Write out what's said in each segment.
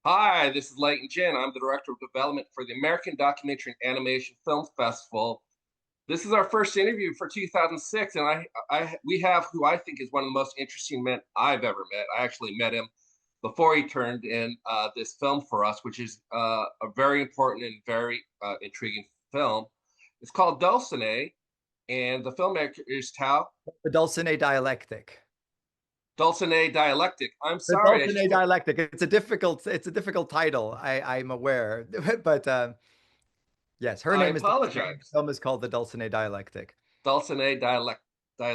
Hi, this is Leighton Ginn. I'm the Director of Development for the American Documentary and Animation Film Festival. This is our first interview for 2006, and we have who I think is one of the most interesting men I've ever met. I actually met him before he turned in this film for us, which is a very important and very intriguing film. It's called Dulcinea, and the filmmaker is Tao The Dulcinea Dialectic. Dulcinea Dialectic. I'm The sorry, I Dulcinea should have. Dialectic. It's a difficult title. I'm aware, but yes, her I name is Dulcinea. The apologize. film is called the Dulcinea Dialectic. Dulcinea dialect. I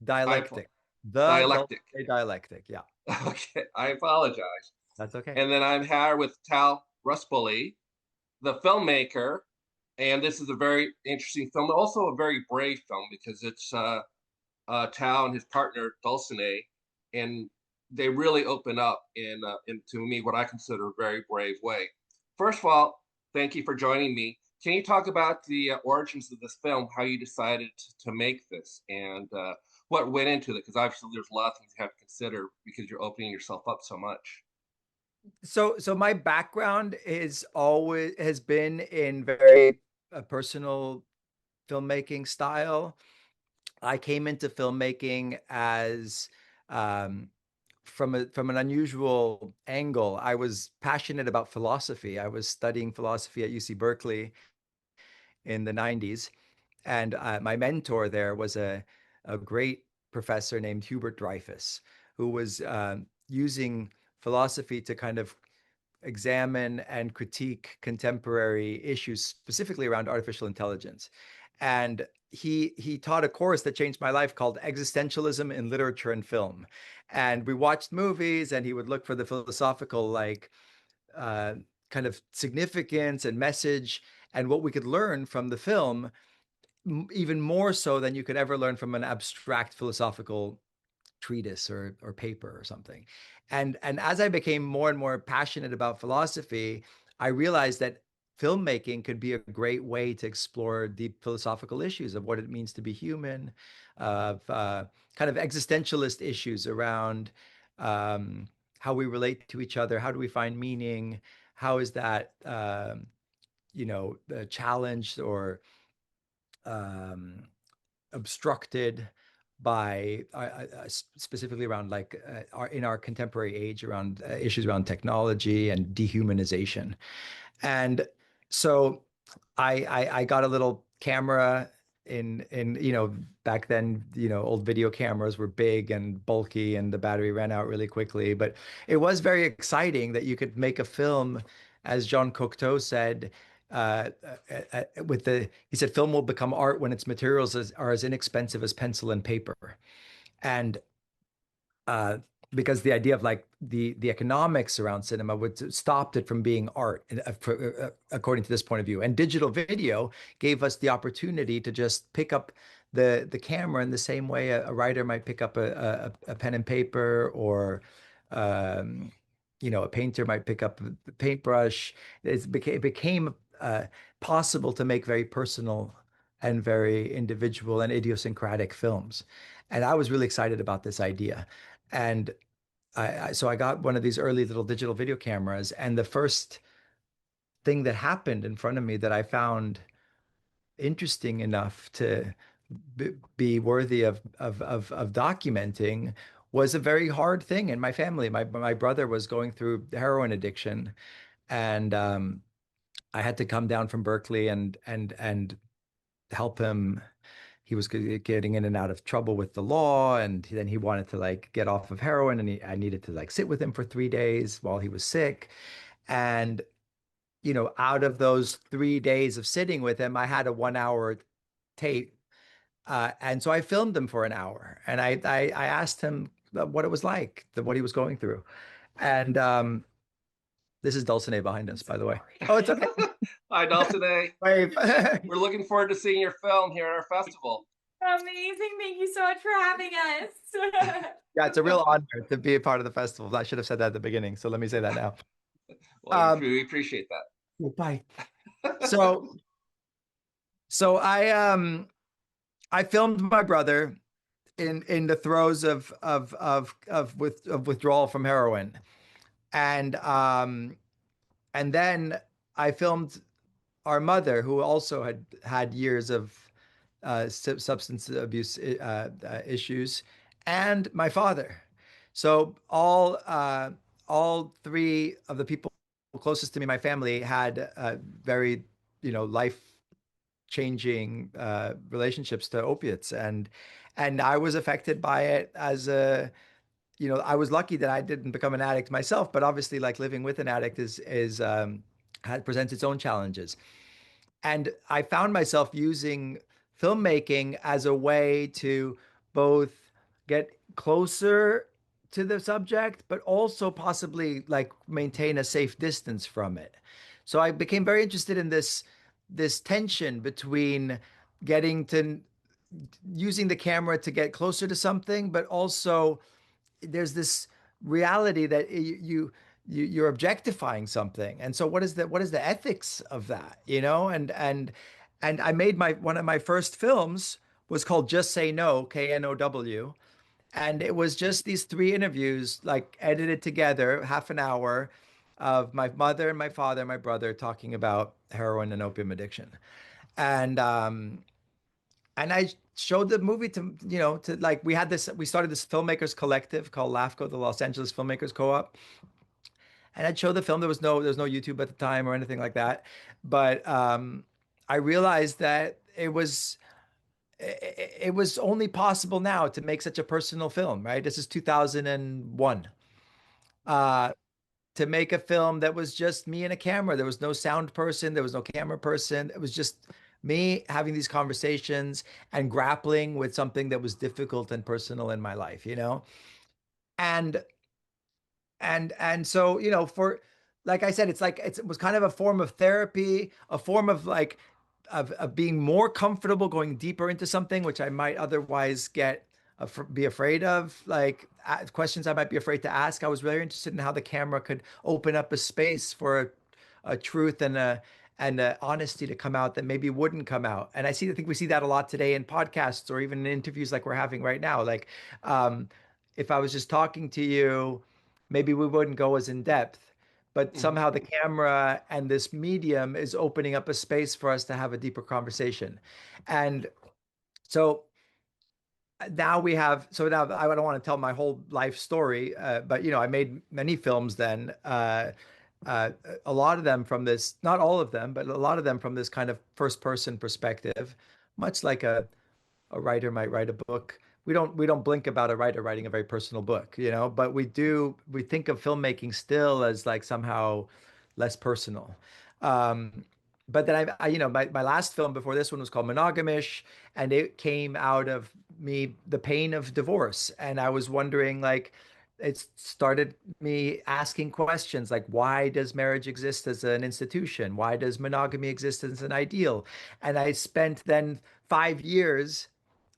Dialectic. The Dialectic. Dulcinea Dialectic. Yeah, Okay, I apologize. that's okay. And then I'm here with Tao Ruspoli, the filmmaker, and this is a very interesting film, also a very brave film because it's Tao and his partner Dulcinee, and they really open up in to me what I consider a very brave way. First of all, thank you for joining me. Can you talk about the origins of this film, how you decided to make this, and what went into it? Because obviously there's a lot of things you have to consider because you're opening yourself up so much. So my background is always has been in very personal filmmaking style. I came into filmmaking as um, from an unusual angle. I was passionate about philosophy. I was studying philosophy at UC Berkeley in the 90s, and my mentor there was a great professor named Hubert Dreyfus, who was using philosophy to kind of examine and critique contemporary issues, specifically around artificial intelligence. And he taught a course that changed my life called Existentialism in Literature and Film. And we watched movies, and he would look for the philosophical uh, kind of significance and message, and what we could learn from the film, even more so than you could ever learn from an abstract philosophical treatise or paper or something. And as I became more and more passionate about philosophy, I realized that filmmaking could be a great way to explore deep philosophical issues of what it means to be human, of kind of existentialist issues around how we relate to each other, how do we find meaning, how is that challenged or um, obstructed by specifically around in our contemporary age around issues around technology and dehumanization. And so I got a little camera in back then, old video cameras were big and bulky and the battery ran out really quickly, but it was very exciting that you could make a film, as Jean Cocteau said, he said film will become art when its materials are as inexpensive as pencil and paper. And uh, because the idea of like the economics around cinema would stopped it from being art, according to this point of view. And digital video gave us the opportunity to just pick up the camera in the same way a writer might pick up a pen and paper, or um, a painter might pick up a paintbrush. It became possible to make very personal and very individual and idiosyncratic films. And I was really excited about this idea. And so I got one of these early little digital video cameras, and the first thing that happened in front of me that I found interesting enough to be worthy of documenting was a very hard thing in my family. My brother was going through heroin addiction, and I had to come down from Berkeley and help him. He was getting in and out of trouble with the law, and then he wanted to like get off of heroin, and I needed to like sit with him for 3 days while he was sick. And out of those 3 days of sitting with him, I had a 1 hour tape, and so I filmed him for an hour, and I asked him what it was like, what he was going through, and this is Dulcinea behind us, by the way. Oh, it's okay. Hi, Dulcinea. Wave. We're looking forward to seeing your film here at our festival. Amazing. Thank you so much for having us. Yeah, it's a real honor to be a part of the festival. I should have said that at the beginning, so let me say that now. Well, we appreciate that. Bye. So, so I filmed my brother in the throes of withdrawal from heroin, And and then I filmed our mother, who also had had years of substance abuse issues, and my father. So all three of the people closest to me, my family, had very, life changing relationships to opiates, and I was affected by it as a, I was lucky that I didn't become an addict myself, but obviously, like living with an addict presents its own challenges. And I found myself using filmmaking as a way to both get closer to the subject, but also possibly like maintain a safe distance from it. So I became very interested in this tension between getting to using the camera to get closer to something, but also there's this reality that you're objectifying something. And so what is the ethics of that, and I made my one of my first films was called Just Say No, KNOW, and it was just these three interviews like edited together, half an hour, of my mother and my father and my brother talking about heroin and opium addiction. And I showed the movie to like we started this filmmakers collective called LAFCO, the Los Angeles Filmmakers Co-op. And I'd show the film. There was no YouTube at the time or anything like that. But I realized that it was only possible now to make such a personal film, right? This is 2001. Uh, to make a film that was just me and a camera. There was no sound person, there was no camera person. It was just me having these conversations and grappling with something that was difficult and personal in my life. And and so, for like I said, it's like it was kind of a form of therapy, a form of like of being more comfortable going deeper into something which I might otherwise be afraid of, like questions I might be afraid to ask. I was very interested in how the camera could open up a space for a truth and a honesty to come out that maybe wouldn't come out. And I think we see that a lot today in podcasts or even in interviews like we're having right now. Like, if I was just talking to you, maybe we wouldn't go as in depth. But Mhm. somehow the camera and this medium is opening up a space for us to have a deeper conversation. And so now I don't want to tell my whole life story, but I made many films then. Uh, a lot of them from this, not all of them, but a lot of them from this kind of first person perspective, much like a writer might write a book. We don't blink about a writer writing a very personal book, but we think of filmmaking still as like somehow less personal. Um, but then my last film before this one was called Monogamish, and it came out of me the pain of divorce, and I was wondering, like, it started me asking questions like, why does marriage exist as an institution? Why does monogamy exist as an ideal? And I spent then 5 years.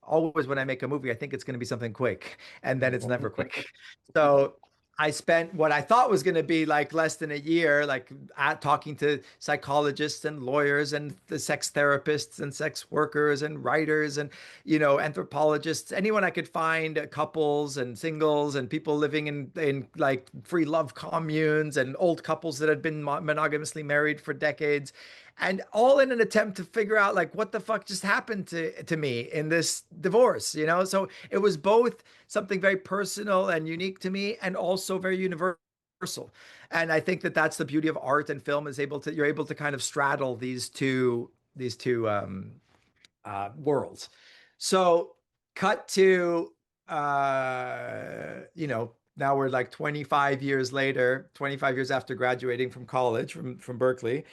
Always when I make a movie, I think it's going to be something quick, and then it's never quick. So I spent what I thought was going to be like less than a year, like talking to psychologists and lawyers and the sex therapists and sex workers and writers and anthropologists, anyone I could find, couples and singles and people living in like free love communes and old couples that had been monogamously married for decades, and all in an attempt to figure out like what the fuck just happened to me in this divorce. So it was both something very personal and unique to me and also very universal. And I think that that's the beauty of art and film, is you're able to kind of straddle these two worlds. So cut to now we're like 25 years later, 25 years after graduating from college from Berkeley,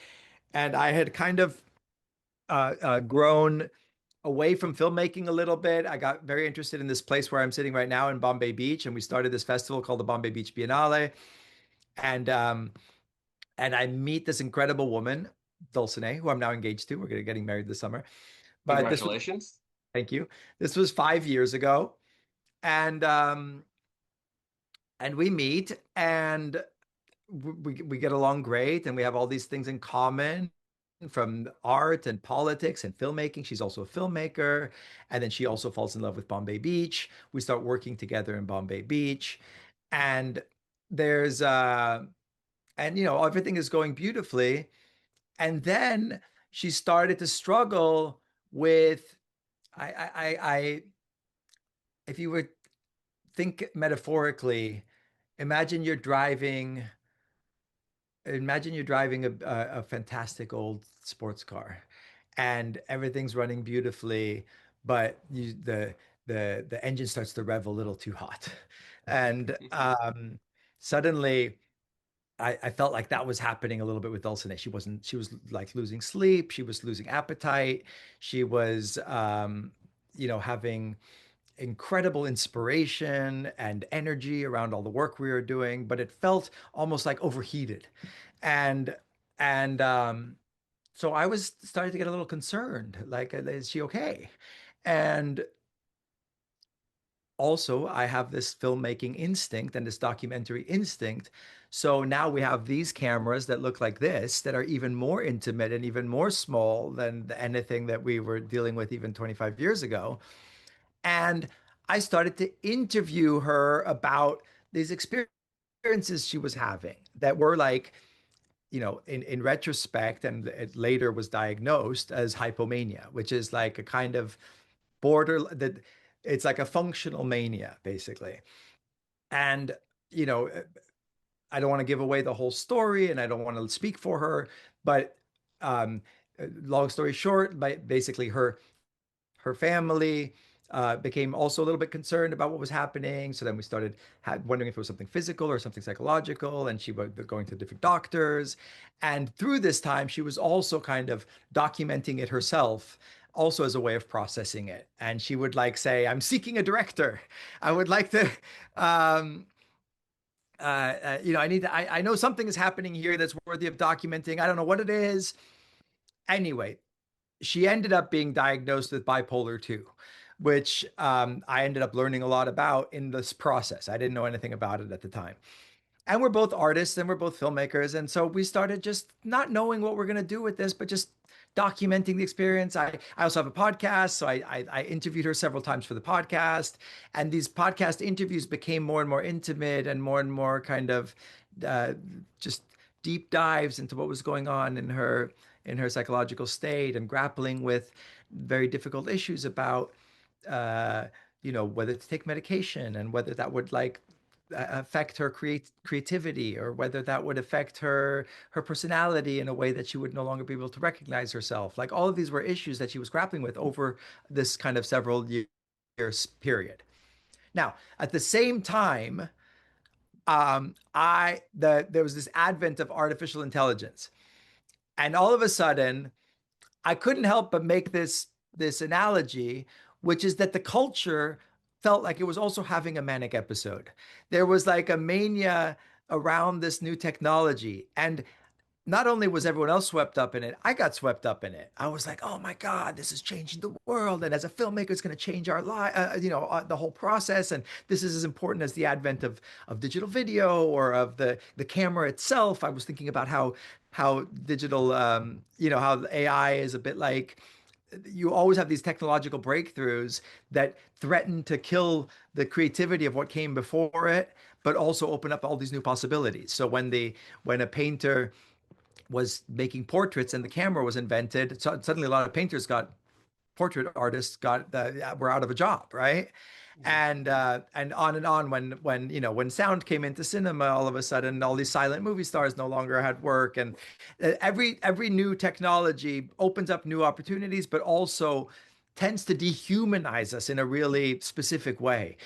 and I had kind of grown away from filmmaking a little bit. I got very interested in this place where I'm sitting right now in Bombay Beach, and we started this festival called the Bombay Beach Biennale. And I meet this incredible woman, Dulcinee, who I'm now engaged to. We're getting married this summer. But Congratulations. thank you. This was 5 years ago, and we meet, and we get along great, and we have all these things in common from art and politics and filmmaking. She's also a filmmaker. And then she also falls in love with Bombay Beach. We start working together in Bombay Beach. And there's and everything is going beautifully. And then she started to struggle with I if you would think metaphorically, imagine you're driving imagine you're driving a fantastic old sports car and everything's running beautifully, but the engine starts to rev a little too hot. And suddenly I felt like that was happening a little bit with Dulcinea. She was like losing sleep, she was losing appetite, she was having incredible inspiration and energy around all the work we were doing, but it felt almost like overheated. And and so I was starting to get a little concerned, like, is she okay? And also, I have this filmmaking instinct and this documentary instinct. So now we have these cameras that look like this, that are even more intimate and even more small than anything that we were dealing with even 25 years ago. And I started to interview her about these experiences she was having that were like, in retrospect, and it later was diagnosed as hypomania, which is like a kind of border that it's like a functional mania, basically. And, you know, I don't want to give away the whole story and I don't want to speak for her, but um, long story short, basically her family became also a little bit concerned about what was happening. So then we started wondering if it was something physical or something psychological, and she was going to different doctors. And through this time, she was also kind of documenting it herself, also as a way of processing it. And she would like say, "I'm seeking a director. I would like to." Um, I need to. I know something is happening here that's worthy of documenting. I don't know what it is. Anyway, she ended up being diagnosed with bipolar II, which I ended up learning a lot about in this process. I didn't know anything about it at the time. And we're both artists and we're both filmmakers. And so we started just not knowing what we're going to do with this, but just documenting the experience. I also have a podcast. So I interviewed her several times for the podcast. And these podcast interviews became more and more intimate and more kind of uh, just deep dives into what was going on in her psychological state and grappling with very difficult issues about uh, whether to take medication and whether that would like affect her creativity, or whether that would affect her personality in a way that she would no longer be able to recognize herself. Like, all of these were issues that she was grappling with over this kind of several years period. Now, at the same time, there was this advent of artificial intelligence, and all of a sudden I couldn't help but make this analogy, which is that the culture felt like it was also having a manic episode. There was like a mania around this new technology, and not only was everyone else swept up in it, I got swept up in it. I was like, "Oh my God, this is changing the world, and as a filmmaker, it's going to change our life, the whole process." And this is as important as the advent of digital video or of the camera itself. I was thinking about how digital, how AI is a bit like, you always have these technological breakthroughs that threaten to kill the creativity of what came before it, but also open up all these new possibilities. So when a painter was making portraits and the camera was invented, so suddenly a lot of portrait artists were out of a job, right? And on when sound came into cinema, all of a sudden all these silent movie stars no longer had work. And every new technology opens up new opportunities, but also tends to dehumanize us in a really specific way.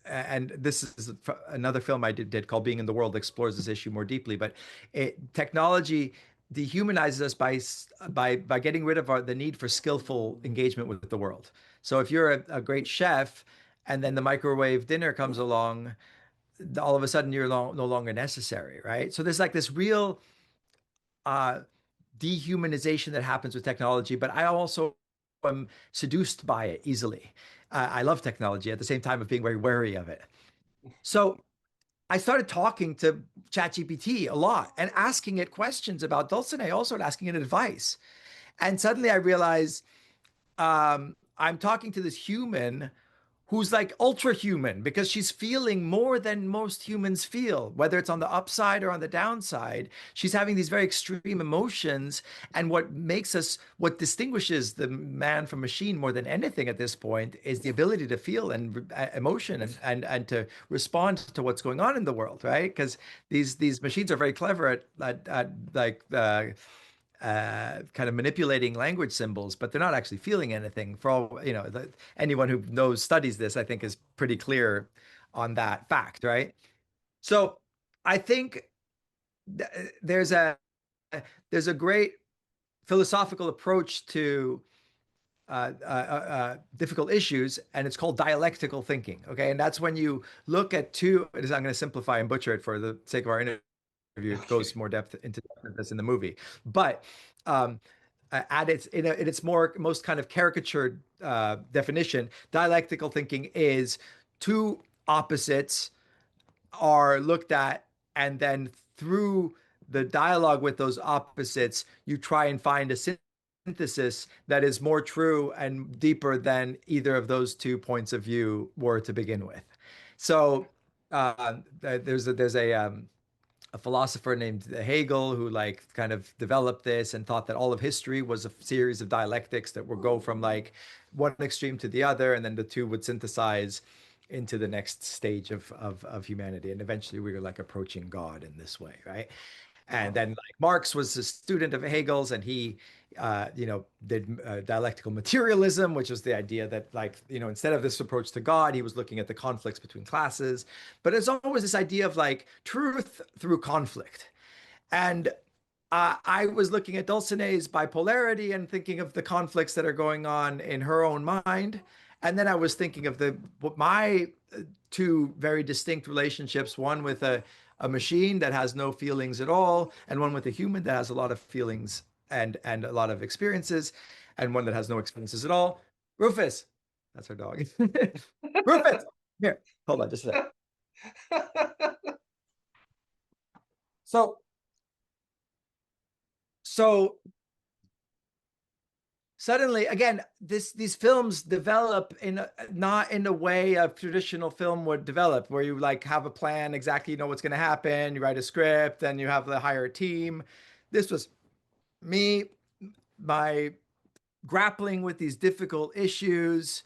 And this is another film I did called Being in the World, explores this issue more deeply. But technology dehumanizes us by getting rid of the need for skillful engagement with the world. So if you're a great chef and then the microwave dinner comes along, all of a sudden you're no longer necessary, right? So there's like this real uh, dehumanization that happens with technology, but I also am seduced by it easily. I love technology at the same time of being very wary of it. So I started talking to ChatGPT a lot and asking it questions about Dulcinea, also asking it advice. And suddenly I realized I'm talking to this human who's like ultra human because she's feeling more than most humans feel, whether it's on the upside or on the downside. She's having these very extreme emotions. And what distinguishes the man from machine more than anything at this point is the ability to feel and emotion and to respond to what's going on in the world, right? Because these machines are very clever at like kind of manipulating language symbols, but they're not actually feeling anything. For all anyone who studies this, I think, is pretty clear on that fact, right? So I think there's a great philosophical approach to difficult issues, and it's called dialectical thinking. Okay, and that's when you look at two. I'm going to simplify and butcher it for the sake of our interview. It goes more into depth of this in the movie, but at its most kind of caricatured definition, dialectical thinking is two opposites are looked at, and then through the dialogue with those opposites, you try and find a synthesis that is more true and deeper than either of those two points of view were to begin with. So there's a philosopher named Hegel who like kind of developed this and thought that all of history was a series of dialectics that would go from like one extreme to the other, and then the two would synthesize into the next stage of humanity. And eventually we were like approaching God in this way, right? And then like Marx was a student of Hegel's, and he did dialectical materialism, which was the idea that like, instead of this approach to God, he was looking at the conflicts between classes. But there's always this idea of like truth through conflict. And I was looking at Dulcinee's bipolarity and thinking of the conflicts that are going on in her own mind. And then I was thinking of my two very distinct relationships, one with a machine that has no feelings at all, and one with a human that has a lot of feelings and a lot of experiences, and one that has no experiences at all. Rufus, that's our dog. Rufus, here, hold on just a second. So suddenly, again, these films develop not in the way a traditional film would develop, where you like have a plan, exactly what's going to happen, you write a script, then you have to hire a team. This was my grappling with these difficult issues,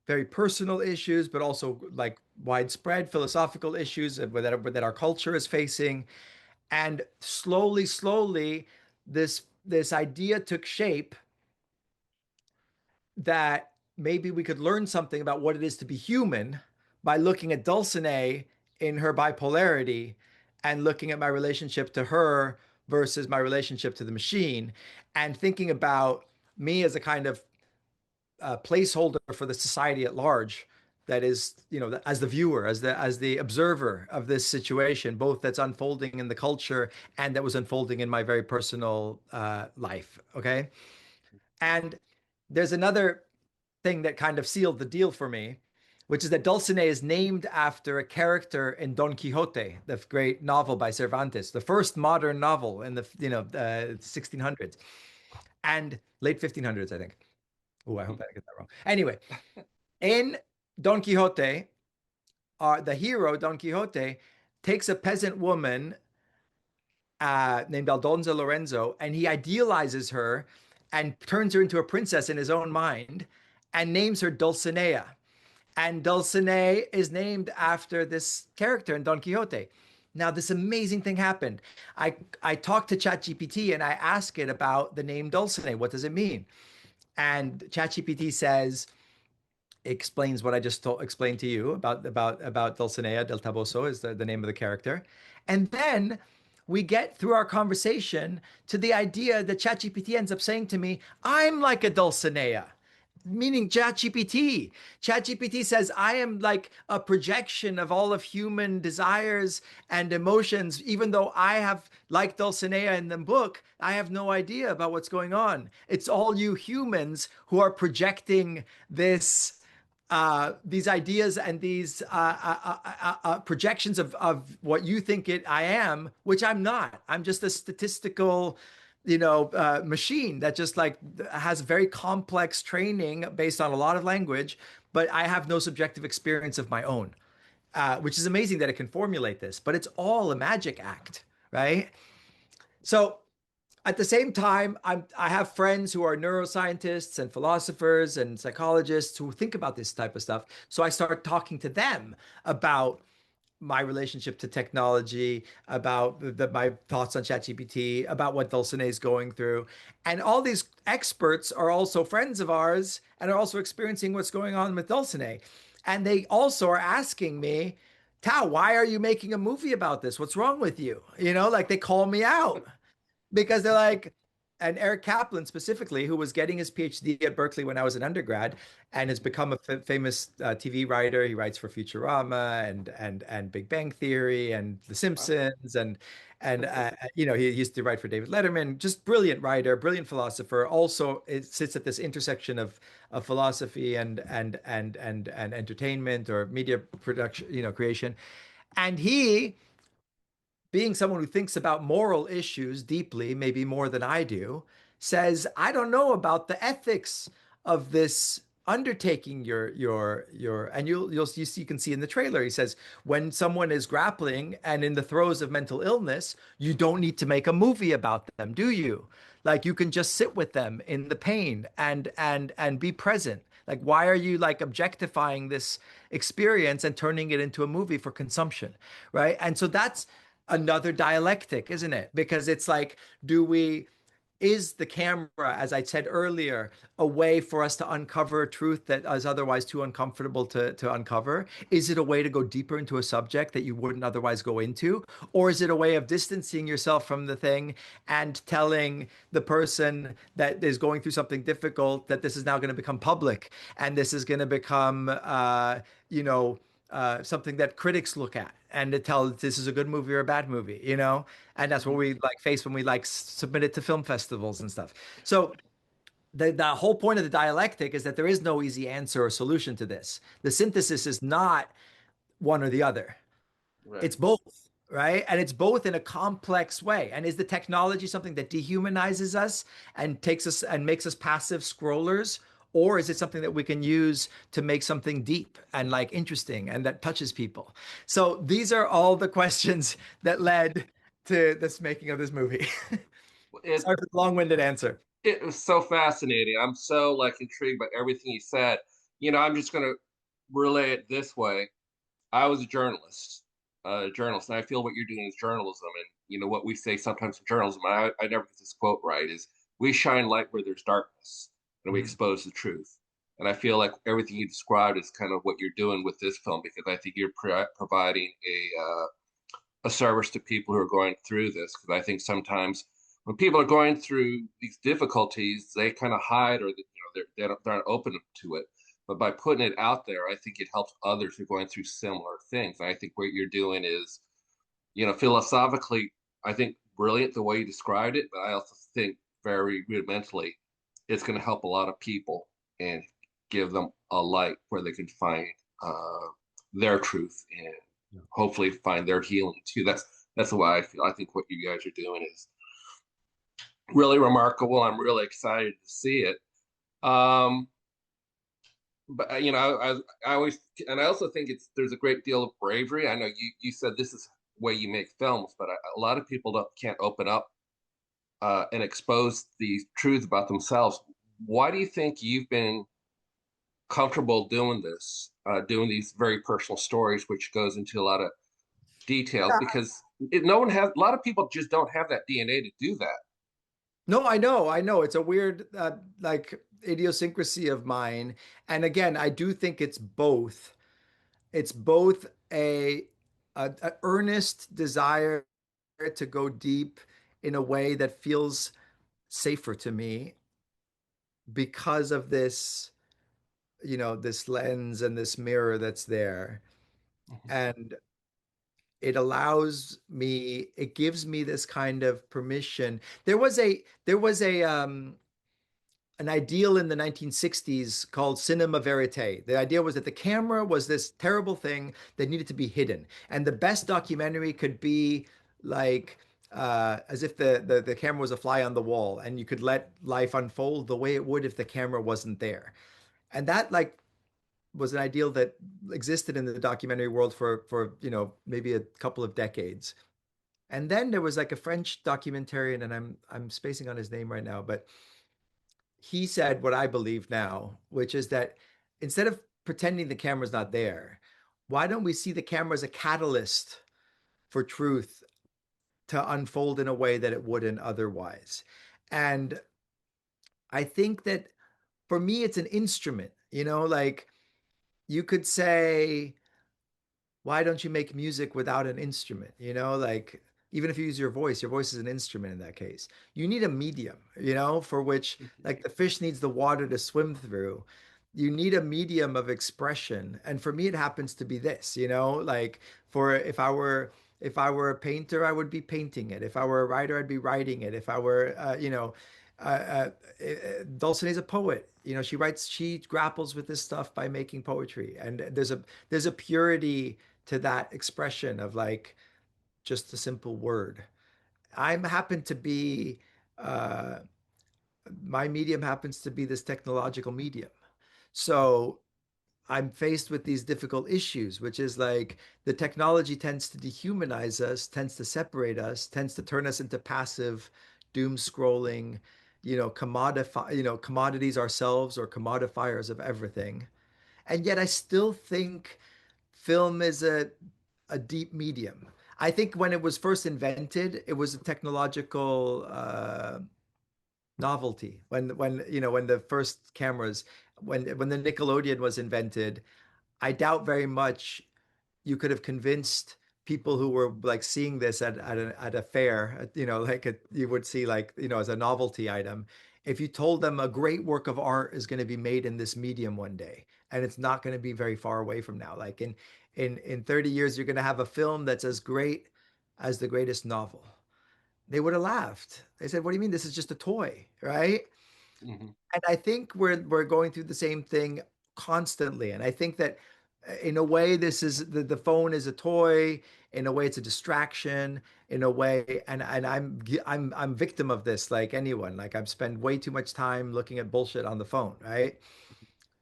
very personal issues, but also like widespread philosophical issues that our culture is facing. And slowly, this idea took shape that maybe we could learn something about what it is to be human by looking at Dulcinea in her bipolarity and looking at my relationship to her versus my relationship to the machine, and thinking about me as a kind of placeholder for the society at large, that is, as the viewer, as the observer of this situation, both that's unfolding in the culture and that was unfolding in my very personal life. Okay. And there's another thing that kind of sealed the deal for me, which is that Dulcinea is named after a character in Don Quixote, the great novel by Cervantes, the first modern novel in the 1600s and late 1500s, I think. Oh, I hope I get that wrong. Anyway, in Don Quixote, the hero Don Quixote takes a peasant woman named Aldonza Lorenzo, and he idealizes her and turns her into a princess in his own mind and names her Dulcinea. And Dulcinea is named after this character in Don Quixote. Now, this amazing thing happened. I talked to ChatGPT and I asked it about the name Dulcinea. What does it mean? And ChatGPT explains what I just explained to you about Dulcinea del Toboso is the name of the character. And then we get through our conversation to the idea that ChatGPT ends up saying to me, I'm like a Dulcinea, meaning ChatGPT. ChatGPT says I am like a projection of all of human desires and emotions, even though I have, like Dulcinea in the book, I have no idea about what's going on. It's all you humans who are projecting these ideas and these projections of what you think I am, which I'm not. I'm just a statistical machine that just like has very complex training based on a lot of language, but I have no subjective experience of my own, which is amazing that it can formulate this, but it's all a magic act, right? So at the same time, I have friends who are neuroscientists and philosophers and psychologists who think about this type of stuff. So I start talking to them about my relationship to technology, about my thoughts on ChatGPT, about what Dulcinea is going through. And all these experts are also friends of ours and are also experiencing what's going on with Dulcinea. And they also are asking me, Tao, why are you making a movie about this? What's wrong with you? Like they call me out because they're like, and Eric Kaplan specifically, who was getting his PhD at Berkeley when I was an undergrad, and has become a famous TV writer. He writes for Futurama and Big Bang Theory and The Simpsons, and he used to write for David Letterman. Just brilliant writer, brilliant philosopher. Also, it sits at this intersection of philosophy and entertainment or media production, creation, and he being someone who thinks about moral issues deeply, maybe more than I do, says, I don't know about the ethics of this undertaking your and you can see in the trailer he says when someone is grappling and in the throes of mental illness you don't need to make a movie about them, do you? Like you can just sit with them in the pain and be present. Like why are you like objectifying this experience and turning it into a movie for consumption, right? And so that's another dialectic, isn't it? Because it's like, is the camera, as I said earlier, a way for us to uncover a truth that is otherwise too uncomfortable to uncover? Is it a way to go deeper into a subject that you wouldn't otherwise go into? Or is it a way of distancing yourself from the thing and telling the person that is going through something difficult that this is now going to become public and this is going to become, something that critics look at and to tell this is a good movie or a bad movie. And that's what we like face when we like submit it to film festivals and stuff. So the whole point of the dialectic is that there is no easy answer or solution to this. The synthesis is not one or the other. Right. It's both, right? And it's both in a complex way. And is the technology something that dehumanizes us and takes us and makes us passive scrollers? Or is it something that we can use to make something deep and like interesting and that touches people? So these are all the questions that led to this making of this movie. It, Sorry for the long-winded answer. it was so fascinating. I'm so like intrigued by everything you said. I'm just gonna relay it this way. I was a journalist, and I feel what you're doing is journalism. And what we say sometimes in journalism, I never get this quote right, is we shine light where there's darkness, and we Mhm. expose the truth. And I feel like everything you described is kind of what you're doing with this film, because I think you're providing a service to people who are going through this. Because I think sometimes when people are going through these difficulties, they kind of hide, or they're not open to it. But by putting it out there, I think it helps others who are going through similar things. And I think what you're doing is, philosophically, I think brilliant the way you described it, but I also think very rudimentally, it's going to help a lot of people and give them a light where they can find uh, their truth and hopefully find their healing too. That's the way I feel. I think what you guys are doing is really remarkable. I'm really excited to see it. Um, but I always, and I also think there's a great deal of bravery. I know you said this is the way you make films, but a lot of people can't open up and expose the truth about themselves. Why do you think you've been comfortable doing this, doing these very personal stories, which goes into a lot of details? Because no one has, a lot of people just don't have that DNA to do that. No, I know. It's a weird, like idiosyncrasy of mine. And again, I do think it's both. It's both a earnest desire to go deep in a way that feels safer to me because of this, this lens and this mirror that's there. And it gives me this kind of permission. There was an ideal in the 1960s called cinema verite. The idea was that the camera was this terrible thing that needed to be hidden. And the best documentary could be like as if the camera was a fly on the wall, and you could let life unfold the way it would if the camera wasn't there. And that like was an ideal that existed in the documentary world for maybe a couple of decades. And then there was like a French documentarian, and I'm spacing on his name right now, but he said what I believe now, which is that instead of pretending the camera's not there, why don't we see the camera as a catalyst for truth to unfold in a way that it wouldn't otherwise? And I think that for me, it's an instrument, like you could say, why don't you make music without an instrument? Like even if you use your voice is an instrument in that case. You need a medium, for which like the fish needs the water to swim through. You need a medium of expression. And for me, it happens to be this, like for if I were a painter, I would be painting it. If I were a writer, I'd be writing it. If I were, Dulcinea is a poet. She grapples with this stuff by making poetry. And there's a purity to that expression of like just a simple word. I'm happen to be uh, my medium happens to be this technological medium. So I'm faced with these difficult issues, which is like the technology tends to dehumanize us, tends to separate us, tends to turn us into passive, doom scrolling, commodities ourselves or commodifiers of everything. And yet I still think film is a deep medium. I think when it was first invented, it was a technological novelty. When the first cameras, when the Nickelodeon was invented, I doubt very much you could have convinced people who were like seeing this at a fair, you would see like, as a novelty item. If you told them a great work of art is going to be made in this medium one day, and it's not going to be very far away from now, like in 30 years, you're going to have a film that's as great as the greatest novel. They would have laughed. They said, "What do you mean? This is just a toy, right?" Mhm. And I think we're going through the same thing constantly. And I think that in a way, this is the phone is a toy. In a way, it's a distraction. In a way, and I'm victim of this, like anyone. Like I've spent way too much time looking at bullshit on the phone, right?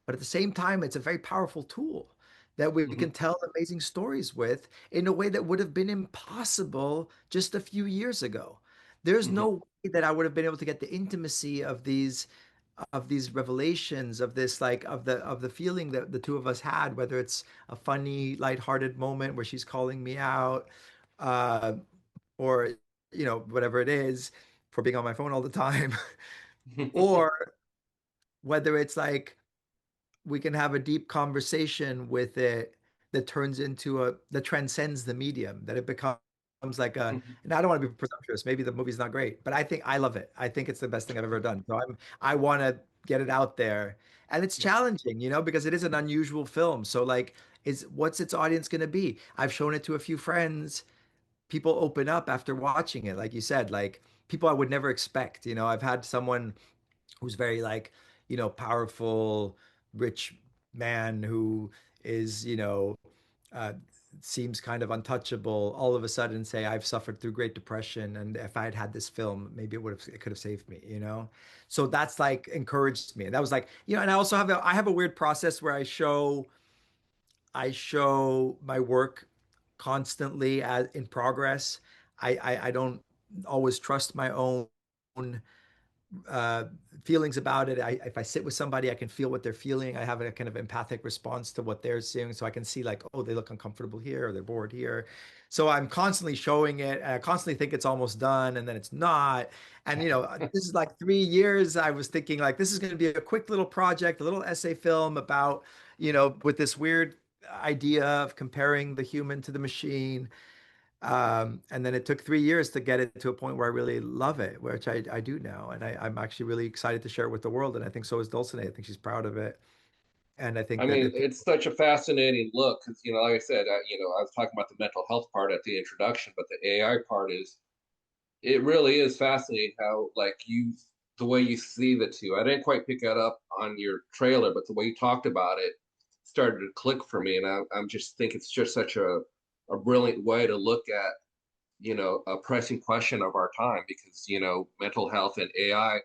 But at the same time, it's a very powerful tool that we Mhm. can tell amazing stories with in a way that would have been impossible just a few years ago. There's Mhm. no way that I would have been able to get the intimacy of these revelations of this like of the feeling that the two of us had, whether it's a funny, lighthearted moment where she's calling me out, uh, or whatever it is for being on my phone all the time, or whether it's like we can have a deep conversation with it that turns into that transcends the medium, that it becomes like and I don't want to be presumptuous. Maybe the movie's not great, but I think I love it. I think it's the best thing I've ever done. So I want to get it out there. And it's challenging, because it is an unusual film. So like, what's its audience going to be? I've shown it to a few friends. People open up after watching it. Like you said, like people I would never expect. I've had someone who's very like, powerful, rich man who is, uh, seems kind of untouchable, all of a sudden say, I've suffered through Great Depression, and if I had had this film, maybe it could have saved me. So that's like encouraged me. And that was like, and I also I have a weird process where I show my work constantly as in progress. I don't always trust my own uh, feelings about it. If I sit with somebody, I can feel what they're feeling. I have a kind of empathic response to what they're seeing. So I can see like, oh, they look uncomfortable here or they're bored here. So I'm constantly showing it. And I constantly think it's almost done and then it's not. And, this is like 3 years. I was thinking like, this is going to be a quick little project, a little essay film about, with this weird idea of comparing the human to the machine. And then it took 3 years to get it to a point where I really love it, which I do now. And I'm actually really excited to share it with the world. And I think so is Dulcinea. I think she's proud of it. And I think I that mean, if it's such a fascinating look because, like I said, I was talking about the mental health part at the introduction, but the AI part is, it really is fascinating how, like, the way you see the two. I didn't quite pick that up on your trailer, but the way you talked about it started to click for me. And I'm just think it's just such a brilliant way to look at a pressing question of our time because, mental health and AI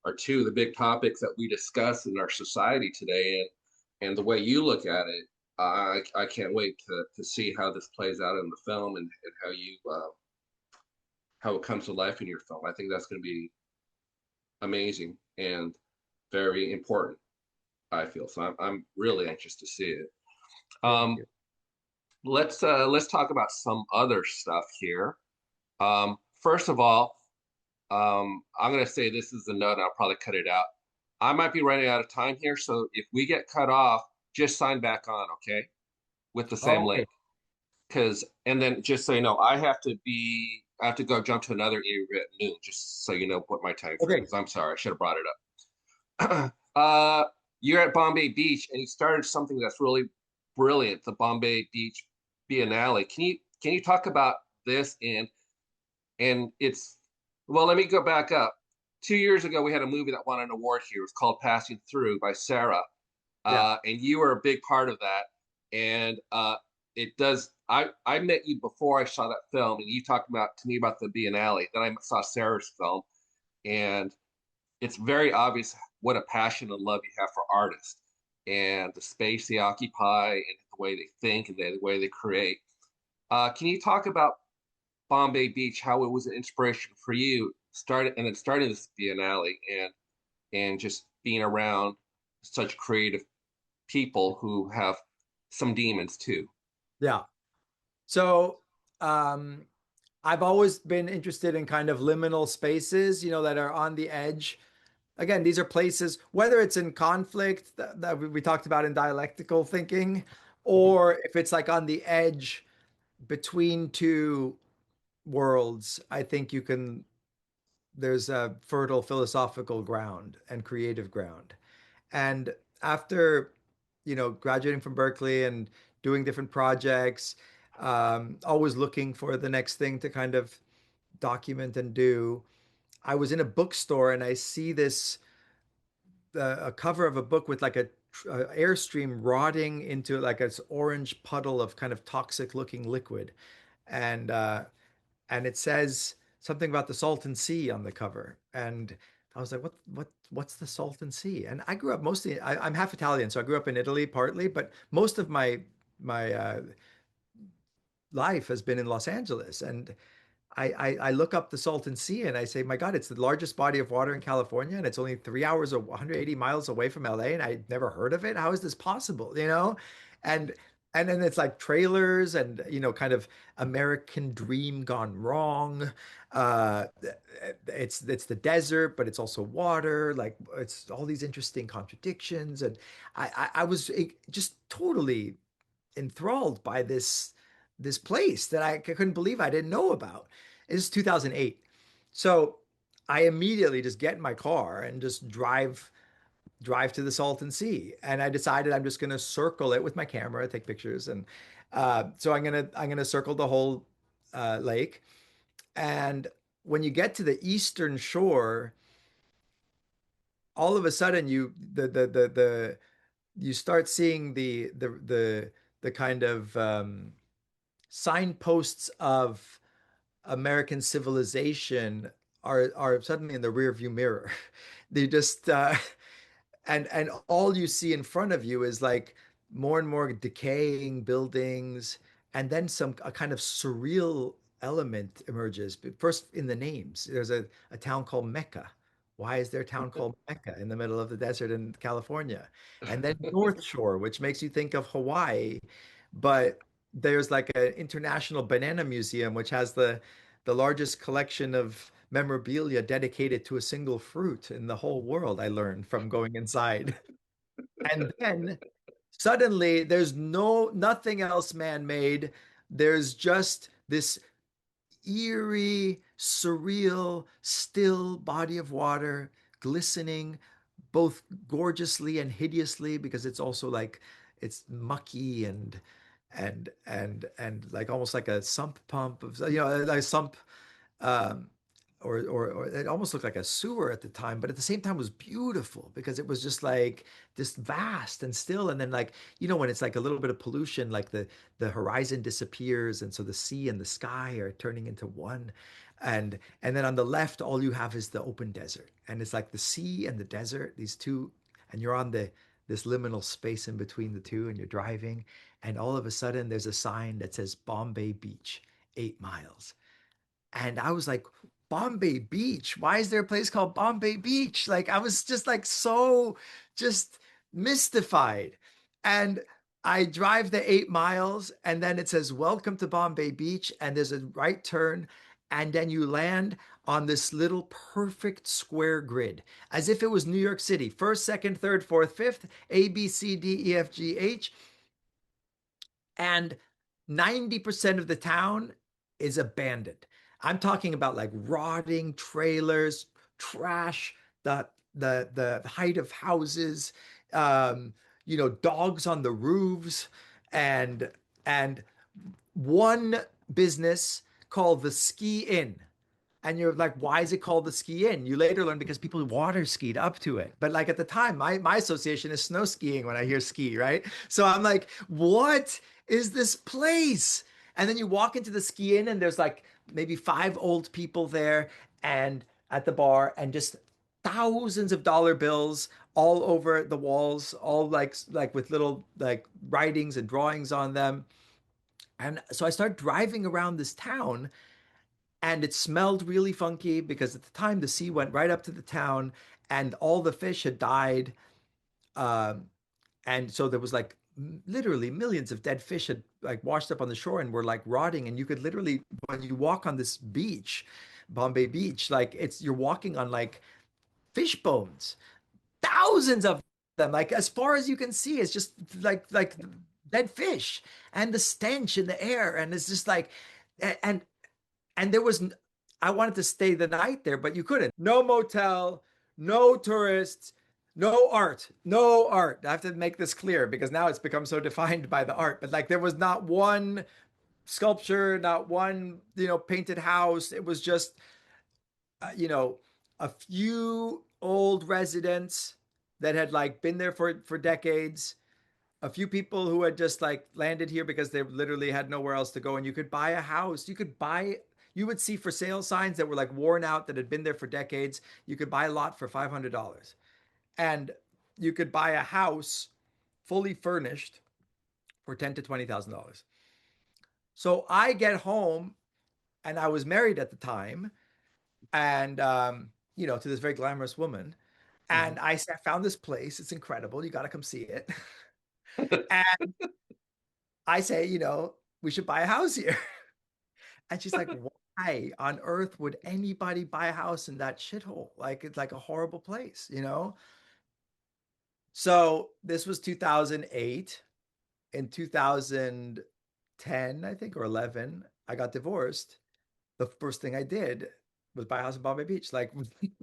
are two of the big topics that we discuss in our society today. And the way you look at it, I can't wait to see how this plays out in the film and how it comes to life in your film. I think that's going to be amazing and very important, I feel. So I'm really anxious to see it. Thank Um, you. let's talk about some other stuff here. First of all, I'm gonna say this is a note, and I'll probably cut it out. I might be running out of time here, so if we get cut off, just sign back on, okay? With the same Okay. link. Because and then just so you know, I have to go jump to another interview at noon, just so you know what my time frame Okay. is. I'm sorry, I should have brought it up. You're at Bombay Beach, and you started something that's really brilliant, the Bombay Beach Biennale. Can you talk about this and it's well, let me go back up. 2 years ago, we had a movie that won an award here. It was called Passing Through by Sarah, Yeah. and you were a big part of that. And it does. I met you before I saw that film, and you talked about to me about the Biennale. Then I saw Sarah's film, and it's very obvious what a passion and love you have for artists and the space they occupy and the way they think and the way they create. Can you talk about Bombay Beach, how it was an inspiration for you, starting this Biennale and just being around such creative people who have some demons too. Yeah. So, um, I've always been interested in kind of liminal spaces, that are on the edge. Again, these are places, whether it's in conflict that we talked about in dialectical thinking, Mhm. or if it's like on the edge between two worlds, I think there's a fertile philosophical ground and creative ground. And after, graduating from Berkeley and doing different projects, always looking for the next thing to kind of document and do, I was in a bookstore and I see this a cover of a book with like a airstream rotting into like this orange puddle of kind of toxic looking liquid, and it says something about the Salton Sea on the cover, and I was like, what's the Salton Sea? And I grew up mostly, I'm half Italian, so I grew up in Italy partly, but most of my life has been in Los Angeles, and I look up the Salton Sea and I say, my God, it's the largest body of water in California, and it's only 3 hours or 180 miles away from LA, and I'd never heard of it. How is this possible? And and then it's like trailers and kind of American dream gone wrong. Uh, it's the desert, but it's also water. Like it's all these interesting contradictions, and I was just totally enthralled by this place that I couldn't believe I didn't know about. It's 2008. So I immediately just get in my car and just drive to the Salton Sea. And I decided I'm just going to circle it with my camera, take pictures, and so I'm gonna circle the whole lake. And when you get to the eastern shore, all of a sudden you start seeing the kind of signposts of American civilization are suddenly in the rear view mirror. They just and all you see in front of you is like more and more decaying buildings, and then a kind of surreal element emerges. But first, in the names, there's a town called Mecca. Why is there a town called Mecca in the middle of the desert in California? And then North Shore, which makes you think of Hawaii, but there's like an international banana museum which has the largest collection of memorabilia dedicated to a single fruit in the whole world, I learned from going inside. And then suddenly there's nothing else man-made. There's just this eerie, surreal, still body of water glistening both gorgeously and hideously because it's also like it's mucky and like almost like a sump pump of like a sump um or it almost looked like a sewer at the time, but at the same time was beautiful because it was just like this vast and still. And then like, when it's like a little bit of pollution, like the horizon disappears, and so the sea and the sky are turning into one. And then on the left, all you have is the open desert. And it's like the sea and the desert, these two, and you're on this liminal space in between the two, and you're driving, and all of a sudden there's a sign that says Bombay Beach, 8 miles. And I was like, Bombay Beach? Why is there a place called Bombay Beach? Like, I was just like so just mystified. And I drive the 8 miles, and then it says, Welcome to Bombay Beach. And there's a right turn. And then you land on this little perfect square grid, as if it was New York City. First, second, third, fourth, fifth, A, B, C, D, E, F, G, H. And 90% of the town is abandoned. I'm talking about like rotting trailers, trash, the height of houses, dogs on the roofs, and and one business called the Ski Inn. And you're like, why is it called the Ski Inn? You later learn because people water skied up to it. But like at the time, my association is snow skiing when I hear ski, right? So I'm like, what is this place? And then you walk into the Ski Inn, and there's like maybe 5 old people there and at the bar, and just thousands of dollar bills all over the walls, all like with little like writings and drawings on them. And so I start driving around this town, and it smelled really funky because at the time the sea went right up to the town, and all the fish had died. Um, and so there was like literally millions of dead fish had like washed up on the shore and were like rotting. And you could literally, when you walk on this beach, Bombay Beach, like you're walking on like fish bones, thousands of them, like as far as you can see. It's just like dead fish, and the stench in the air, and it's just like, and and there was, I wanted to stay the night there, but you couldn't. No motel, no tourists, no art, no art. I have to make this clear because now it's become so defined by the art. But like there was not one sculpture, not one, painted house. It was just, uh, you know, a few old residents that had like been there for decades, a few people who had just like landed here because they literally had nowhere else to go. And you could buy a house. You would see for sale signs that were like worn out, that had been there for decades. You could buy a lot for $500, and you could buy a house fully furnished for $10,000 to $20,000. So I get home, and I was married at the time, and to this very glamorous woman. Mhm. And I found this place. It's incredible. You got to come see it. And I say, we should buy a house here. And she's like, why on earth would anybody buy a house in that shithole? Like, it's like a horrible place? So this was 2008. In 2010, I think, or 11, I got divorced. The first thing I did was buy a house in Bombay Beach, like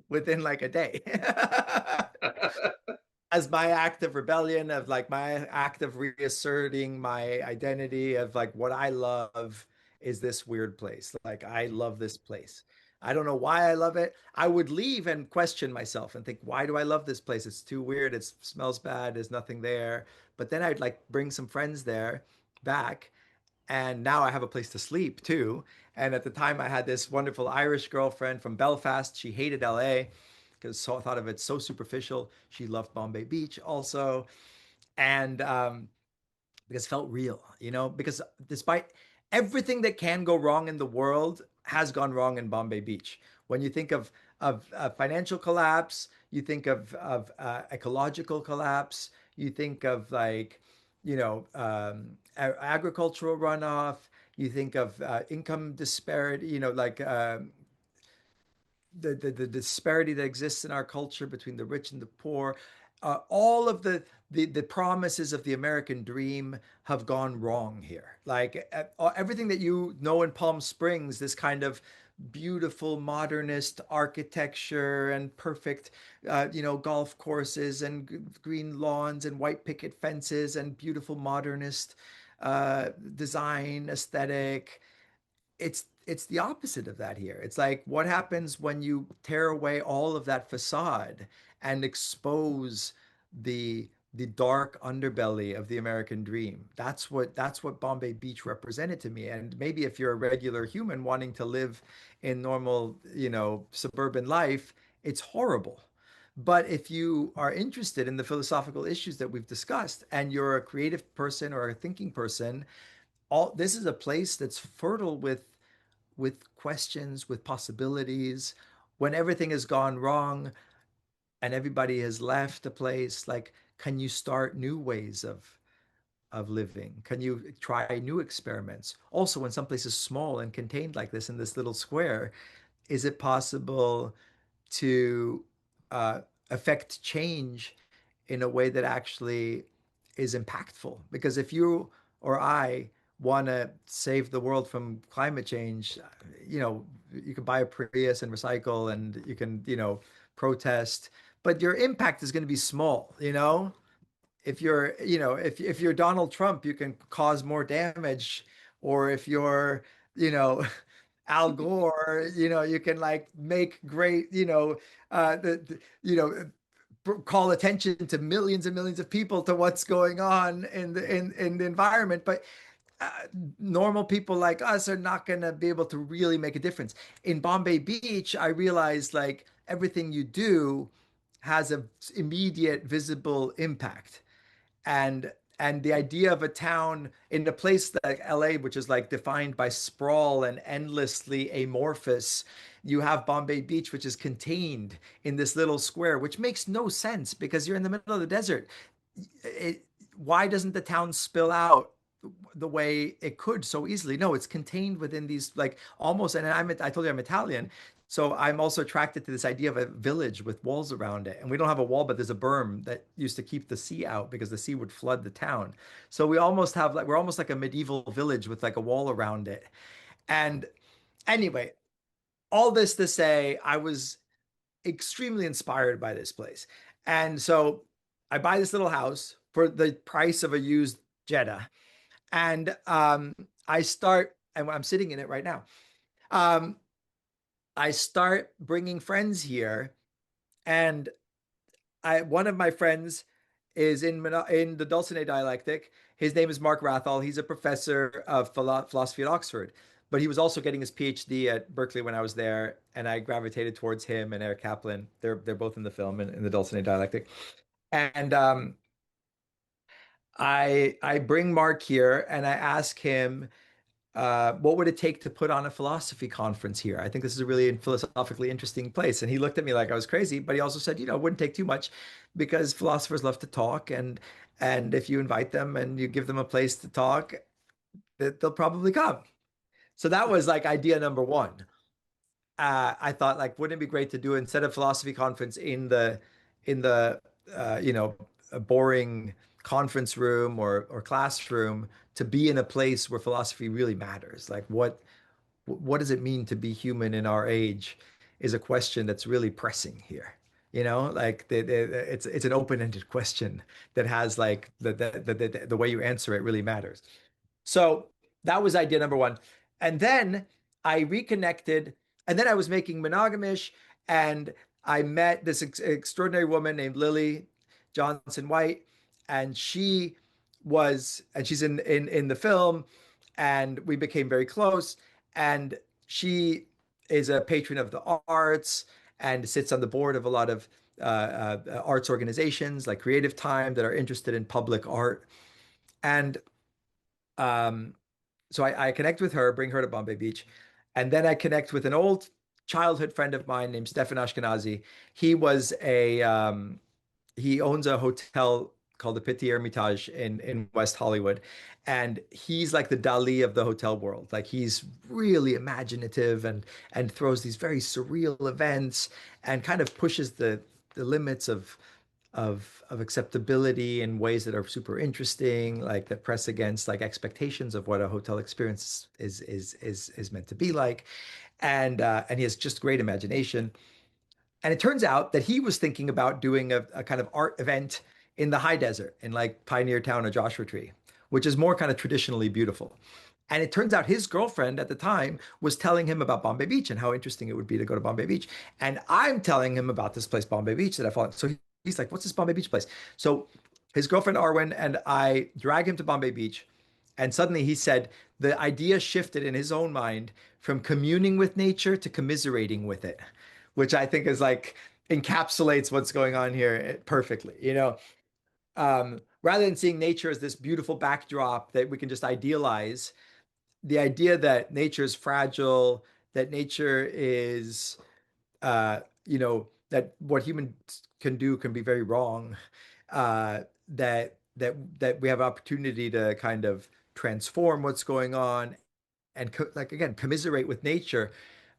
within like a day. As my act of rebellion, of like my act of reasserting my identity, of like what I love is this weird place. Like I love this place. I don't know why I love it. I would leave and question myself and think, why do I love this place? It's too weird. It smells bad. There's nothing there. But then I'd like bring some friends there back, and now I have a place to sleep too. And at the time, I had this wonderful Irish girlfriend from Belfast. She hated LA because I thought of it so superficial. She loved Bombay Beach also, and because it felt real, because despite everything that can go wrong in the world has gone wrong in Bombay Beach. When you think of financial collapse, you think of ecological collapse, you think of like agricultural runoff, you think of income disparity, like the disparity that exists in our culture between the rich and the poor. All of the promises of the American dream have gone wrong here. Like everything that you know in Palm Springs, this kind of beautiful modernist architecture and perfect, golf courses and green lawns and white picket fences and beautiful modernist design aesthetic. It's it's the opposite of that here. It's like what happens when you tear away all of that facade and expose the dark underbelly of the American dream. That's what Bombay Beach represented to me. And maybe if you're a regular human wanting to live in normal, suburban life, it's horrible. But if you are interested in the philosophical issues that we've discussed and you're a creative person or a thinking person, all this is a place that's fertile with questions, with possibilities. When everything has gone wrong and everybody has left the place, like, can you start new ways of living? Can you try new experiments? Also, when someplace is small and contained like this in this little square, is it possible to uh, affect change in a way that actually is impactful? Because if you or I want to save the world from climate change, you can buy a Prius and recycle and you can, protest, but your impact is going to be small. If you're Donald Trump, you can cause more damage. Or if you're, you know, Al Gore, you can like make great, call attention to millions and millions of people to what's going on in the environment. But uh, normal people like us are not going to be able to really make a difference. In Bombay Beach, I realized like everything you do has a immediate visible impact. And the idea of a town in a place like LA, which is like defined by sprawl and endlessly amorphous, you have Bombay Beach, which is contained in this little square, which makes no sense because you're in the middle of the desert. Why doesn't the town spill out the way it could so easily? No, it's contained within these like almost, and I told you I'm Italian. So I'm also attracted to this idea of a village with walls around it. And we don't have a wall, but there's a berm that used to keep the sea out because the sea would flood the town. So we're almost like a medieval village with like a wall around it. And anyway, all this to say, I was extremely inspired by this place. And so I buy this little house for the price of a used Jetta. And and I'm sitting in it right now. Um, I start bringing friends here, and one of my friends is in the Dulcinea dialectic. His name is Mark Rathall. He's a professor of philosophy at Oxford, but he was also getting his PhD at Berkeley when I was there, and I gravitated towards him and Eric Kaplan. They're both in the film in the Dulcinea dialectic, and I bring Mark here and I ask him what would it take to put on a philosophy conference here? I think this is a really philosophically interesting place. And he looked at me like I was crazy, but he also said, it wouldn't take too much because philosophers love to talk, and if you invite them and you give them a place to talk, they'll probably come. So that was like idea number one. I thought like, wouldn't it be great to do instead of philosophy conference in the uh, you know a boring conference room or classroom, to be in a place where philosophy really matters. Like what does it mean to be human in our age is a question that's really pressing here. Like it's an open-ended question that has like the way you answer it really matters. So that was idea number one. And then I reconnected, and then I was making monogamish, and I met this extraordinary woman named Lily Johnson White, and she's in the film, and we became very close. And she is a patron of the arts and sits on the board of a lot of arts organizations like Creative Time that are interested in public art. And um, so I connect with her, bring her to Bombay Beach, and then I connect with an old childhood friend of mine named Stefan Ashkenazi. He was he owns a hotel called the Petit Hermitage in West Hollywood, and he's like the Dali of the hotel world. Like he's really imaginative and throws these very surreal events and kind of pushes the limits of acceptability in ways that are super interesting, like that press against like expectations of what a hotel experience is meant to be like. And he has just great imagination. And it turns out that he was thinking about doing a kind of art event in the high desert in like pioneer town of Joshua Tree, which is more kind of traditionally beautiful. And it turns out his girlfriend at the time was telling him about Bombay Beach and how interesting it would be to go to Bombay Beach. And I'm telling him about this place, Bombay Beach, that I followed. So he's like, what's this Bombay Beach place? So his girlfriend Arwen and I drag him to Bombay Beach. And suddenly he said the idea shifted in his own mind from communing with nature to commiserating with it, which I think is like encapsulates what's going on here perfectly. Rather than seeing nature as this beautiful backdrop that we can just idealize, the idea that nature is fragile, that nature is, that what humans can do can be very wrong, that we have opportunity to kind of transform what's going on and like again commiserate with nature.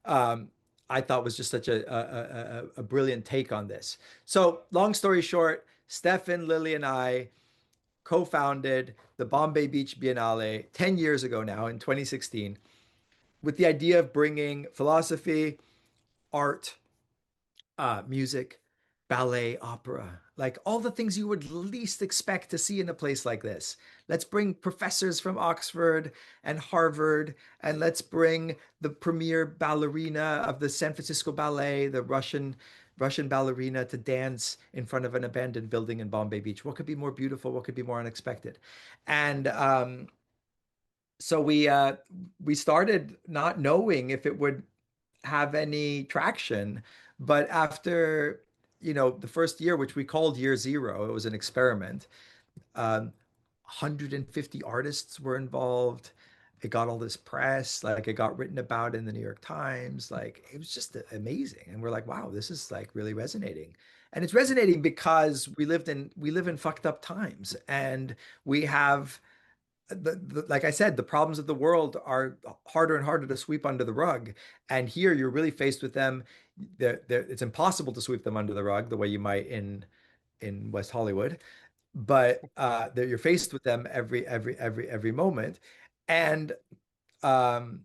Um, I thought was just such a brilliant take on this. So long story short, Stefan, Lily, and I co-founded the Bombay Beach Biennale 10 years ago now in 2016 with the idea of bringing philosophy, art, music, ballet, opera, like all the things you would least expect to see in a place like this. Let's bring professors from Oxford and Harvard, and let's bring the premier ballerina of the San Francisco Ballet, the Russian ballerina, to dance in front of an abandoned building in Bombay Beach. What could be more beautiful? What could be more unexpected? And so we started not knowing if it would have any traction. But after, the first year, which we called year zero, it was an experiment. 150 artists were involved. It got all this press, like it got written about in the New York Times. Like it was just amazing. And we're like, wow, this is like really resonating. And it's resonating because we live in fucked up times and we have like I said, the problems of the world are harder and harder to sweep under the rug. And here you're really faced with them. It's impossible to sweep them under the rug the way you might in West Hollywood, but you're faced with them every moment, and um,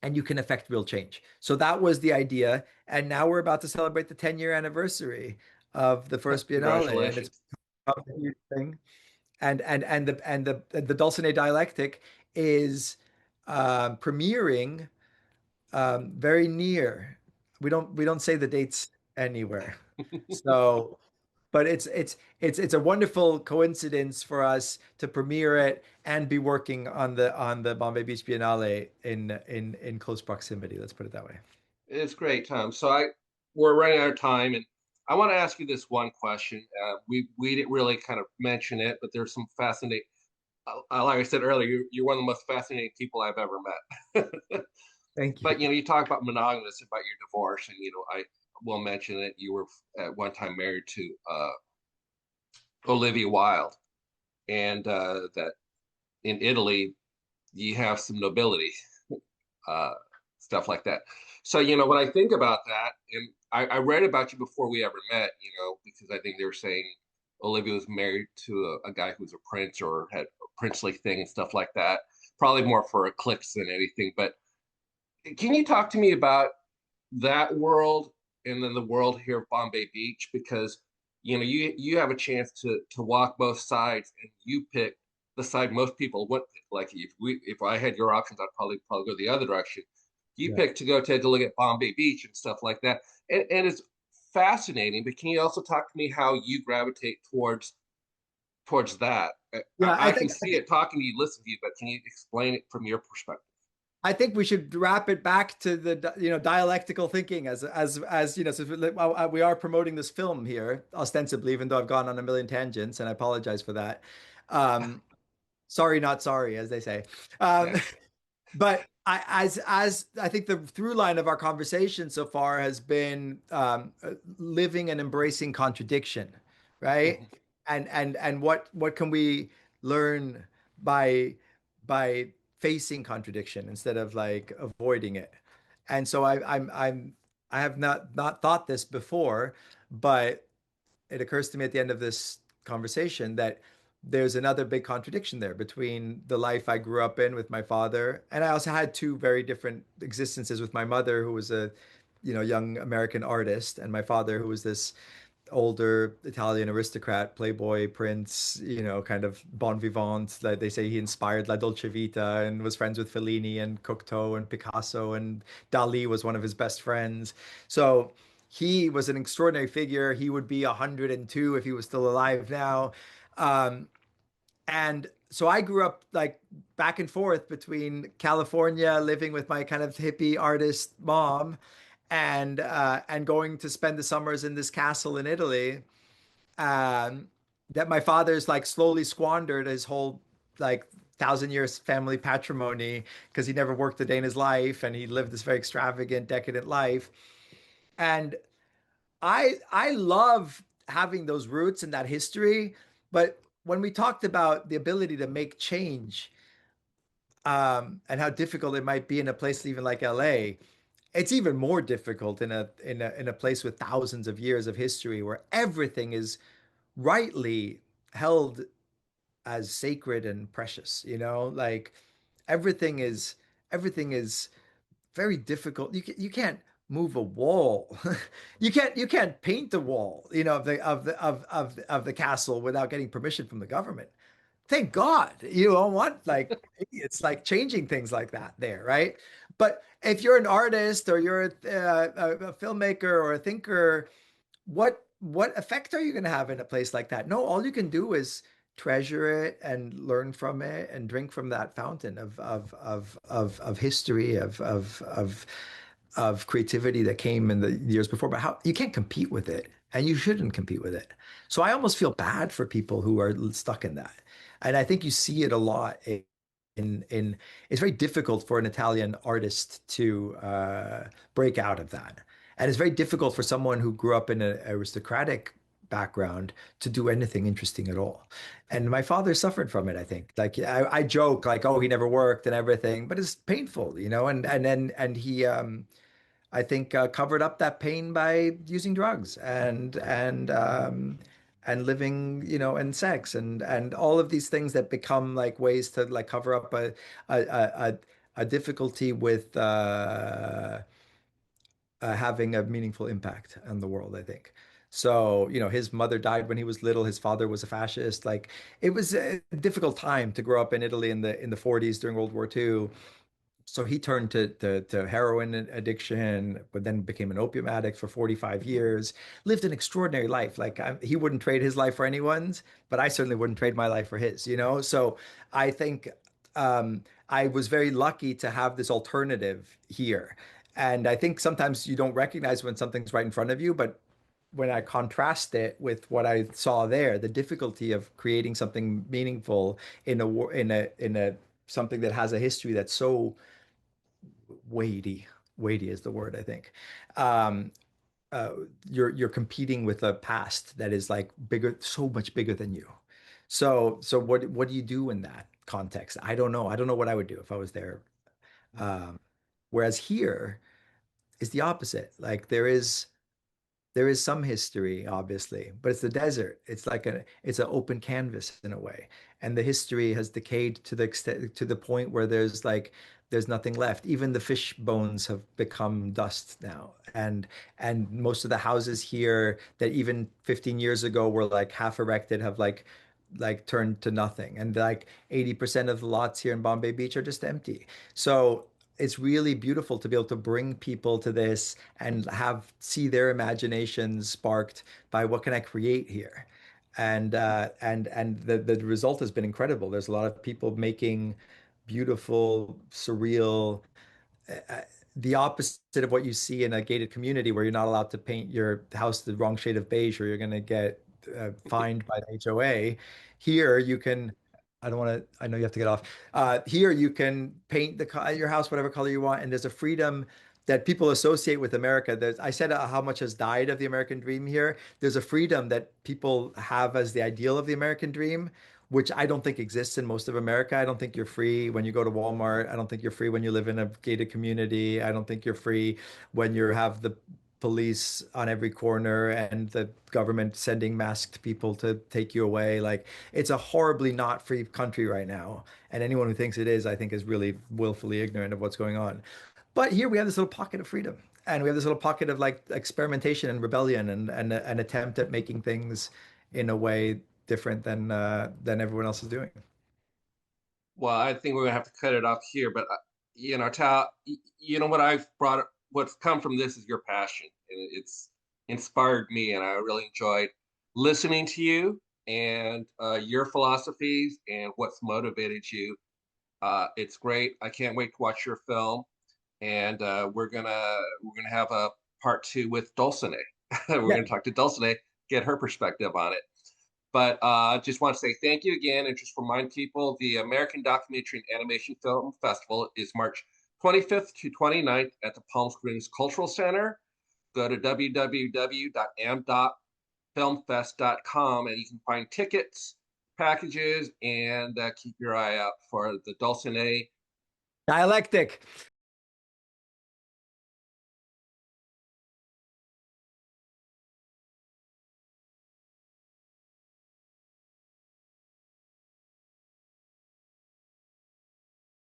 and you can affect real change. So that was the idea, and now we're about to celebrate the 10-year anniversary of the first Biennale, and it's Congratulations. a huge thing and the Dulcinea Dialectic is premiering very near. We don't say the dates anywhere. So, but it's a wonderful coincidence for us to premiere it and be working on the Bombay Beach Biennale in close proximity. Let's put it that way. It's great, Tom. We're running out of time, and I want to ask you this one question. We didn't really kind of mention it, but there's some fascinating. Like I said earlier, you're one of the most fascinating people I've ever met. Thank you. But you talk about monogamous, about your divorce, and I will mention that you were at one time married to Olivia Wilde, and that in Italy you have some nobility, uh, stuff like that. So when I think about that, and I read about you before we ever met, because I think they were saying Olivia was married to a guy who was a prince or had a princely thing and stuff like that. Probably more for clicks than anything. But can you talk to me about that world and then the world here of Bombay Beach? Because you have a chance to walk both sides, and you pick the side most people would pick. Like if I had your options, I'd probably go the other direction. You Yeah. picked to go take a look at Bombay Beach and stuff like that, and it's fascinating. But can you also talk to me how you gravitate towards that? Yeah, I can see it talking to you, listen to you, but can you explain it from your perspective? I think we should wrap it back to the dialectical thinking since we are promoting this film here ostensibly, even though I've gone on a million tangents, and I apologize for that. Um, Sorry, not sorry, as they say. Um, Yeah. but as I think the through line of our conversation so far has been living and embracing contradiction, right? Mhm. And what can we learn by by facing contradiction instead of like avoiding it? And so I have not thought this before, but it occurs to me at the end of this conversation that there's another big contradiction there between the life I grew up in with my father, and I also had two very different existences with my mother, who was a young American artist, and my father, who was this older Italian aristocrat, playboy, prince, kind of bon vivant. That they say he inspired La Dolce Vita and was friends with Fellini and Cocteau and Picasso, and Dali was one of his best friends. So he was an extraordinary figure. He would be 102 if he was still alive now. Um, and so I grew up like back and forth between California, living with my kind of hippie artist mom, and going to spend the summers in this castle in Italy, um, that my father's like slowly squandered his whole like 1,000 years family patrimony because he never worked a day in his life and he lived this very extravagant, decadent life. And I love having those roots and that history, but when we talked about the ability to make change, and how difficult it might be in a place even like LA, it's even more difficult in a place with thousands of years of history where everything is rightly held as sacred and precious, like everything is everything is very difficult. You can't move a wall. You can't paint the wall, of the castle without getting permission from the government. Thank God you don't want like it's like changing things like that there, right? But if you're an artist or you're a filmmaker or a thinker, what effect are you going to have in a place like that? No, all you can do is treasure it and learn from it and drink from that fountain of history of creativity that came in the years before. But how you can't compete with it, and you shouldn't compete with it. So I almost feel bad for people who are stuck in that, and I think you see it a lot in it's very difficult for an Italian artist to break out of that. And it's very difficult for someone who grew up in an aristocratic background to do anything interesting at all. And my father suffered from it, I think. Like I joke like, oh, he never worked and everything, but it's painful, and he I think covered up that pain by using drugs and living, and sex and all of these things that become like ways to like cover up a a, a difficulty with having a meaningful impact on the world, I think. So, his mother died when he was little. His father was a fascist. Like it was a difficult time to grow up in Italy in the 40s during World War II. So he turned to heroin addiction, but then became an opium addict for 45 years, lived an extraordinary life. Like he wouldn't trade his life for anyone's, but I certainly wouldn't trade my life for his. So I think I was very lucky to have this alternative here. And I think sometimes you don't recognize when something's right in front of you, but when I contrast it with what I saw there, the difficulty of creating something meaningful in a something that has a history that's so weighty. Weighty is the word, I think. Um, uh, you're competing with a past that is like bigger, so much bigger than you. So what do you do in that context? I don't know. I don't know what I would do if I was there. Um, Whereas here is the opposite. Like there is some history, obviously, but it's the desert. It's an open canvas in a way, and the history has decayed to the extent to the point where there's nothing left. Even the fish bones have become dust now, and most of the houses here that even 15 years ago were like half erected have like turned to nothing, and like 80% of the lots here in Bombay Beach are just empty. So it's really beautiful to be able to bring people to this and have see their imaginations sparked by what can I create here. And the result has been incredible. There's a lot of people making beautiful, surreal, uh, the opposite of what you see in a gated community where you're not allowed to paint your house the wrong shade of beige or you're going to get fined by the HOA. Here you can, I don't want to, I know you have to get off. Here you can paint your house whatever color you want, and there's a freedom that people associate with America. I said how much has died of the American dream here. There's a freedom that people have as the ideal of the American dream, which I don't think exists in most of America. I don't think you're free when you go to Walmart. I don't think you're free when you live in a gated community. I don't think you're free when you have the police on every corner and the government sending masked people to take you away. Like it's a horribly not free country right now. And anyone who thinks it is, I think, is really willfully ignorant of what's going on. But here we have this little pocket of freedom. and we have this little pocket of like experimentation and rebellion and an attempt at making things in a way different than everyone else is doing. Well, I think we're gonna have to cut it off here, but Tal, what I've brought, what's come from this is your passion, and it's inspired me, and I really enjoyed listening to you and your philosophies and what's motivated you. It's great. I can't wait to watch your film, and we're gonna have a part two with Dulcinea. We're Yeah. gonna talk to Dulcinea, get her perspective on it. But just want to say thank you again, and just remind people the American Documentary and Animation Film Festival is March 25th to 29th at the Palm Springs Cultural Center. Go to www.amdocfilmfest.com and you can find tickets, packages, and keep your eye out for the Dulcinea Dialectic.